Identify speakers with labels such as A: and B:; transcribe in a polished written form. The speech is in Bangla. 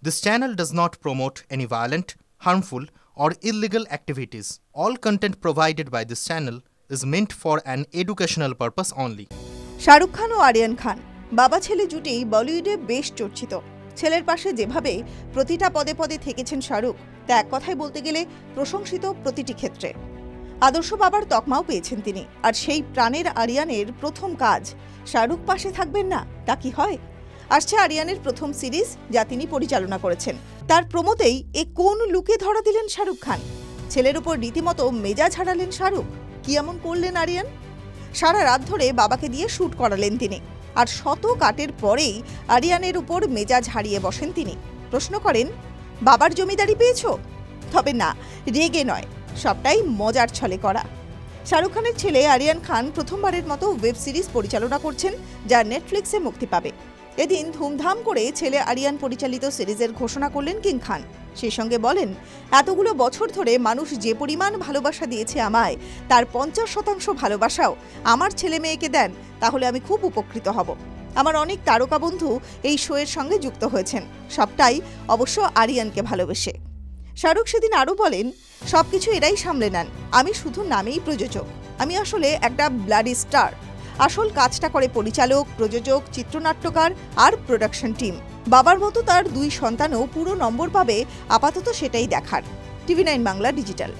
A: This channel does not promote any violent, harmful, or illegal activities. All content provided by this channel is meant for an educational purpose only.
B: Shahrukh Khan ও আরিয়ান খান বাবা ছেলে জুটি বলিউডে বেশ চর্চিত। ছেলের পাশে যেভাবে প্রতিটা পদে পদে থেকেছেন শাহরুখ, তা এক কথায় বলতে গেলে প্রশংসিত প্রতিটি ক্ষেত্রে। আদর্শ বাবার তকমাও পেয়েছেন তিনি। আর সেই প্রাণের আরিয়ানের প্রথম কাজ, শাহরুখ পাশে থাকবেন না তা কি হয়? আসছে আরিয়ানের প্রথম সিরিজ, যা তিনি পরিচালনা করেছেন। তার প্রমোতেই কোন লুকে ধরা দিলেন শাহরুখ খান। ছেলের উপর রীতিমতো মেজাজ হারালেন শাহরুখ। কি এমন করলেন আরিয়ান? সারা রাত ধরে বাবাকে দিয়ে শ্যুট করালেন তিনি। আর শত কাটের পরেই আরিয়ানের উপর মেজাজ হারিয়ে বসেন তিনি। প্রশ্ন করেন, বাবার জমিদারি পেয়েছো? তবে না, রেগে নয়, সবটাই মজার ছলে করা। শাহরুখ খানের ছেলে আরিয়ান খান প্রথমবারের মতো ওয়েব সিরিজ পরিচালনা করছেন, যা নেটফ্লিক্সে মুক্তি পাবে। এদিন ধুমধাম করে ছেলে আরিয়ান পরিচালিত সিরিজের ঘোষণা করলেন কিং খান। সেই সঙ্গে বলেন, এতগুলো বছর ধরে মানুষ যে পরিমাণ ভালোবাসা দিয়েছে আমায়, তার 50% ভালোবাসাও আমার ছেলে মেয়েকে দেন, তাহলে আমি খুব উপকৃত হব। আমার অনেক তারকা বন্ধু এই শোয়ের সঙ্গে যুক্ত হয়েছেন, সবটাই অবশ্য আরিয়ানকে ভালোবেসে। শাহরুখ সেদিন আরও বলেন, সবকিছু এরাই সামলে নেন, আমি শুধু নামেই প্রযোজক। আমি আসলে একটা ব্লাডি স্টার। আসল কাজটা করে পরিচালক, প্রযোজক, চিত্রনাট্যকার আর প্রোডাকশন টিম। বাবার মতো তার 2 সন্তানও পুরো নম্বর পাবে, আপাতত সেটাই দেখার। TV9 Bangla digital.